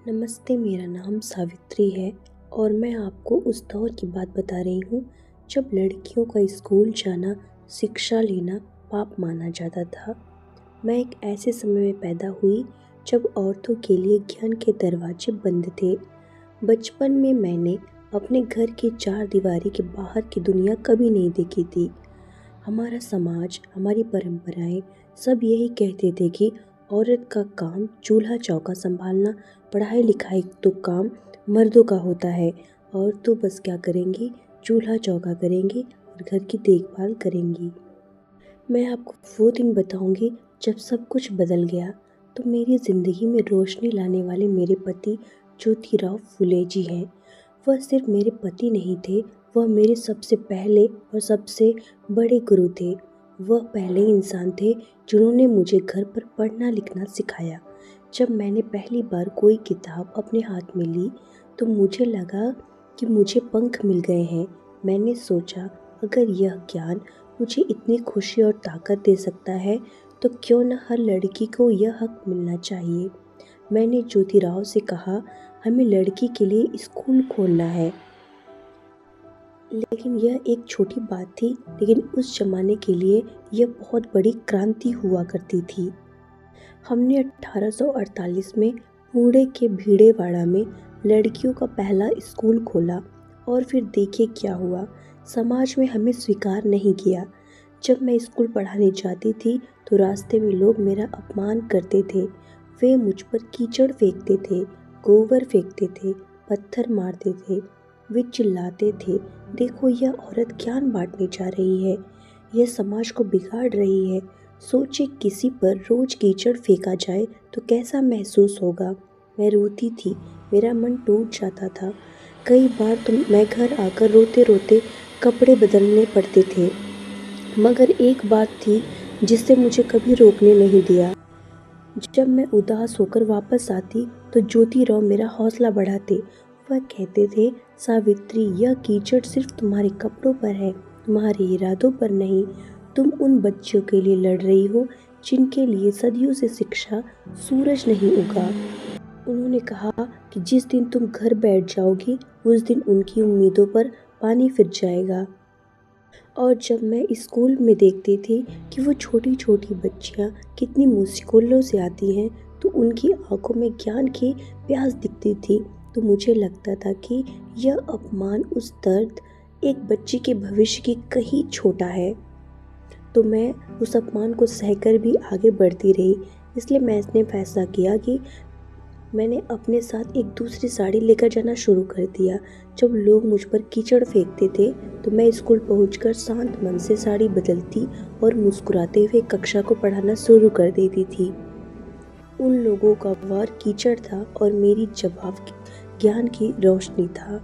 नमस्ते, मेरा नाम सावित्री है और मैं आपको उस दौर की बात बता रही हूँ जब लड़कियों का स्कूल जाना, शिक्षा लेना पाप माना जाता था। मैं एक ऐसे समय में पैदा हुई जब औरतों के लिए ज्ञान के दरवाजे बंद थे। बचपन में मैंने अपने घर की चार दीवारी के बाहर की दुनिया कभी नहीं देखी थी। हमारा समाज, हमारी परंपराएं सब यही कहते थे कि औरत का काम चूल्हा चौका संभालना, पढ़ाई लिखाई तो काम मर्दों का होता है। और तो बस क्या करेंगी, चूल्हा चौका करेंगी और घर की देखभाल करेंगी। मैं आपको वो दिन बताऊंगी जब सब कुछ बदल गया। तो मेरी ज़िंदगी में रोशनी लाने वाले मेरे पति ज्योतिराव फुले जी हैं। वह सिर्फ मेरे पति नहीं थे, वह मेरे सबसे पहले और सबसे बड़े गुरु थे। वह पहले इंसान थे जिन्होंने मुझे घर पर पढ़ना लिखना सिखाया। जब मैंने पहली बार कोई किताब अपने हाथ में ली तो मुझे लगा कि मुझे पंख मिल गए हैं। मैंने सोचा, अगर यह ज्ञान मुझे इतनी खुशी और ताकत दे सकता है तो क्यों न हर लड़की को यह हक मिलना चाहिए। मैंने ज्योतिराव से कहा, हमें लड़की के लिए स्कूल खोलना है। लेकिन यह एक छोटी बात थी, लेकिन उस जमाने के लिए यह बहुत बड़ी क्रांति हुआ करती थी। हमने 1848 में पुणे के भीड़ेवाड़ा में लड़कियों का पहला स्कूल खोला और फिर देखिए क्या हुआ। समाज में हमें स्वीकार नहीं किया। जब मैं स्कूल पढ़ाने जाती थी तो रास्ते में लोग मेरा अपमान करते थे। वे मुझ पर कीचड़ फेंकते थे, गोबर फेंकते थे, पत्थर मारते थे। वे चिल्लाते थे, देखो यह औरत ज्ञान बांटने जा रही है, यह समाज को बिगाड़ रही है। सोचिए, किसी पर रोज कीचड़ फेंका जाए तो कैसा महसूस होगा। मैं रोती थी, मेरा मन टूट जाता था। कई बार तो मैं घर आकर रोते रोते कपड़े बदलने पड़ते थे। मगर एक बात थी जिससे मुझे कभी रोकने नहीं दिया। जब मैं उदास होकर वापस आती तो ज्योतिराव मेरा हौसला बढ़ाते। वह कहते थे, सावित्री, यह कीचड़ सिर्फ तुम्हारे कपड़ों पर है, तुम्हारे इरादों पर नहीं। तुम उन बच्चियों के लिए लड़ रही हो जिनके लिए सदियों से शिक्षा सूरज नहीं उगा। उन्होंने कहा कि जिस दिन तुम घर बैठ जाओगी उस दिन उनकी उम्मीदों पर पानी फिर जाएगा। और जब मैं स्कूल में देखती थी कि वो छोटी छोटी बच्चियाँ कितनी मुश्किलों से आती हैं तो उनकी आंखों में ज्ञान की प्यास दिखती थी, तो मुझे लगता था कि यह अपमान, उस दर्द एक बच्ची के भविष्य की कहीं छोटा है। तो मैं उस अपमान को सहकर भी आगे बढ़ती रही। इसलिए मैंने फैसला किया कि मैंने अपने साथ एक दूसरी साड़ी लेकर जाना शुरू कर दिया। जब लोग मुझ पर कीचड़ फेंकते थे तो मैं स्कूल पहुंचकर शांत मन से साड़ी बदलती और मुस्कुराते हुए कक्षा को पढ़ाना शुरू कर देती थी। उन लोगों का वार कीचड़ था और मेरी जवाब ज्ञान की रोशनी था।